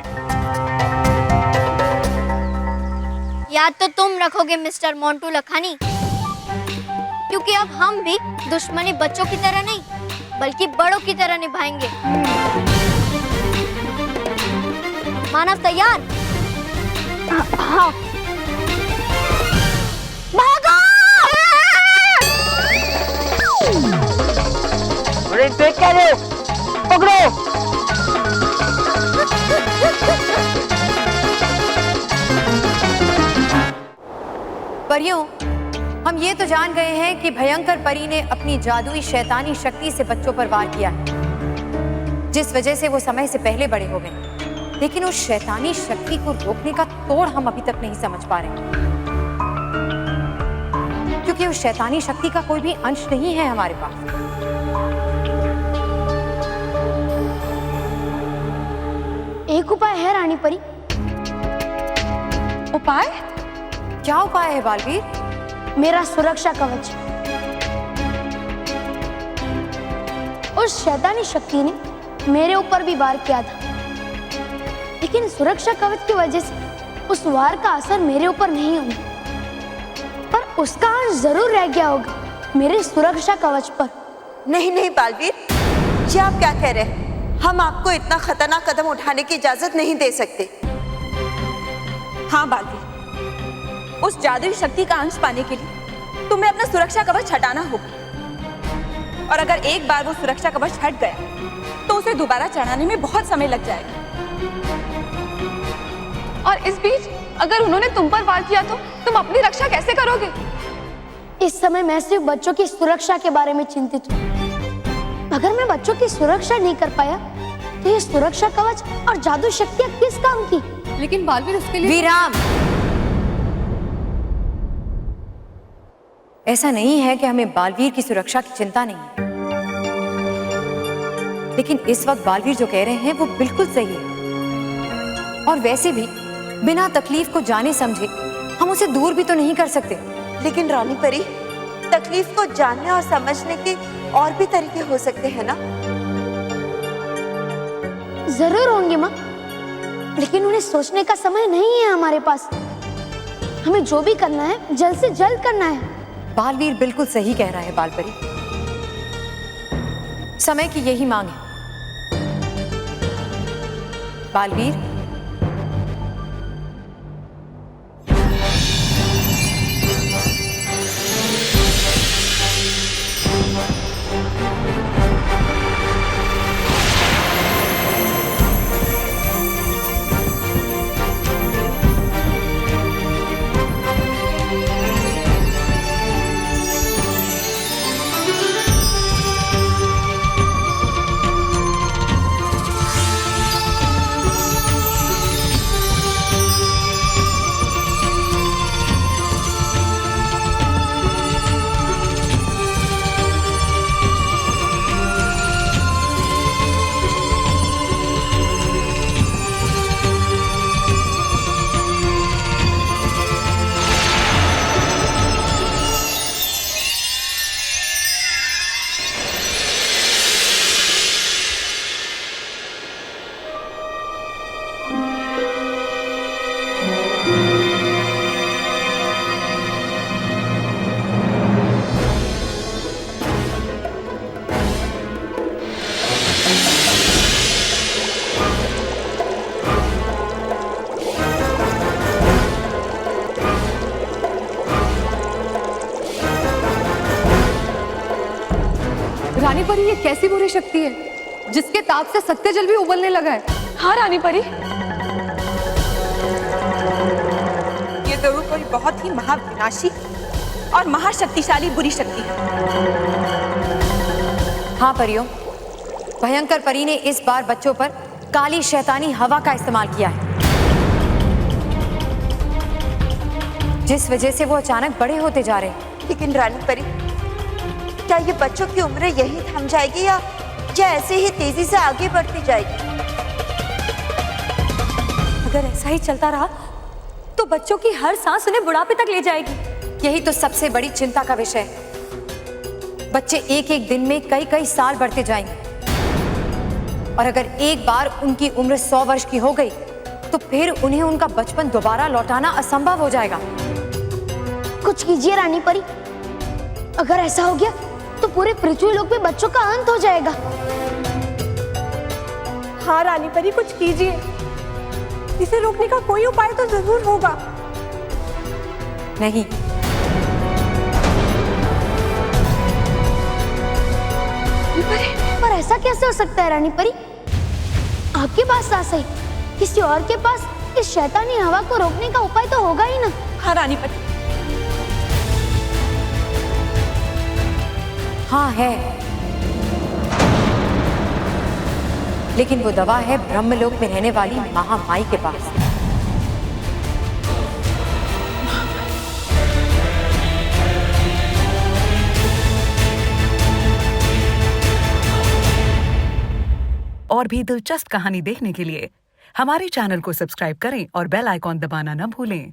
याद तो तुम रखोगे मिस्टर मोंटू लखानी, क्योंकि अब हम भी दुश्मनी बच्चों की तरह नहीं बल्कि बड़ों की तरह निभाएंगे। मानव तैयार? हाँ। भागो! अरे देख क्या रहे हो? पकड़ो! परियों, हम ये तो जान गए हैं कि भयंकर परी ने अपनी जादुई शैतानी शक्ति से बच्चों पर वार किया है, जिस वजह से वो समय से पहले बड़े हो गए। लेकिन उस शैतानी शक्ति को रोकने का तोड़ हम अभी तक नहीं समझ पा रहे, क्योंकि उस शैतानी शक्ति का कोई भी अंश नहीं है हमारे पास। एक उपाय है रानी परी। उपाय? क्या उपाय है बालवीर? मेरा सुरक्षा कवच। उस शैतानी शक्ति ने मेरे ऊपर भी वार किया था, लेकिन सुरक्षा कवच की वजह से उस वार का असर मेरे ऊपर नहीं हुआ, पर उसका अंश जरूर रह गया होगा मेरे सुरक्षा कवच पर। नहीं नहीं बालवीर, ये आप क्या कह रहे हैं? हम आपको इतना खतरनाक कदम उठाने की इजाजत नहीं दे सकते। हाँ बालवीर, उस जादुई शक्ति का अंश पाने के लिए तुम्हें अपना सुरक्षा कवच हटाना होगा। और अगर एक बार वो सुरक्षा कवच हट गया तो उसे दोबारा चढ़ाने में बहुत समय लग जाएगा। और इस बीच अगर उन्होंने तुम पर वार किया तो तुम अपनी रक्षा कैसे करोगे? इस समय मैं सिर्फ बच्चों की सुरक्षा के बारे में चिंतित हूँ। अगर मैं बच्चों की सुरक्षा नहीं कर पाया तो ये सुरक्षा कवच और जादू शक्तियाँ किस काम की? लेकिन बालवीर उसके लिए विराम। ऐसा नहीं है कि हमें बालवीर की सुरक्षा की चिंता नहीं है, लेकिन इस वक्त बालवीर जो कह रहे हैं वो बिल्कुल सही है। और वैसे भी बिना तकलीफ को जाने समझे हम उसे दूर भी तो नहीं कर सकते। लेकिन रानी परी, तकलीफ को जानने और समझने के और भी तरीके हो सकते हैं ना? जरूर होंगे माँ, लेकिन उन्हें सोचने का समय नहीं है हमारे पास। हमें जो भी करना है जल्द से जल्द करना है। बालवीर बिल्कुल सही कह रहा है बालपरी, समय की यही मांग है। बालवीर, रानी परी, ये कैसी बुरी शक्ति है जिसके ताप से सत्य जल भी उबलने लगा है? हाँ रानी परी, ये जरूर कोई बहुत ही महाविनाशी और महाशक्तिशाली बुरी शक्ति है। हाँ परियों, भयंकर परी ने इस बार बच्चों पर काली शैतानी हवा का इस्तेमाल किया है, जिस वजह से वो अचानक बड़े होते जा रहे हैं। लेकिन रानी परी, क्या ये बच्चों की उम्र यही थम जाएगी या ऐसे ही तेजी से आगे बढ़ती जाएगी? अगर ऐसा ही चलता रहा तो बच्चों की हर सांस उन्हें बुढ़ापे तक ले जाएगी। यही तो सबसे बड़ी चिंता का विषय है। बच्चे एक एक दिन में कई कई साल बढ़ते जाएंगे, और अगर एक बार उनकी उम्र 100 वर्ष की हो गई तो फिर उन्हें उनका बचपन दोबारा लौटाना असंभव हो जाएगा। कुछ कीजिए रानी परी, अगर ऐसा हो गया तो पूरे पृथ्वी लोक में बच्चों का अंत हो जाएगा। हाँ रानी परी, कुछ कीजिए। इसे रोकने का कोई उपाय तो जरूर होगा। नहीं, पर ऐसा कैसे हो सकता है रानी परी? आपके पास सांस है, किसी और के पास इस शैतानी हवा को रोकने का उपाय तो होगा ही ना। हाँ रानी परी, हाँ है, लेकिन वो दवा है ब्रह्मलोक में रहने वाली महामाई के पास। और भी दिलचस्प कहानी देखने के लिए हमारे चैनल को सब्सक्राइब करें और बेल आइकॉन दबाना न भूलें।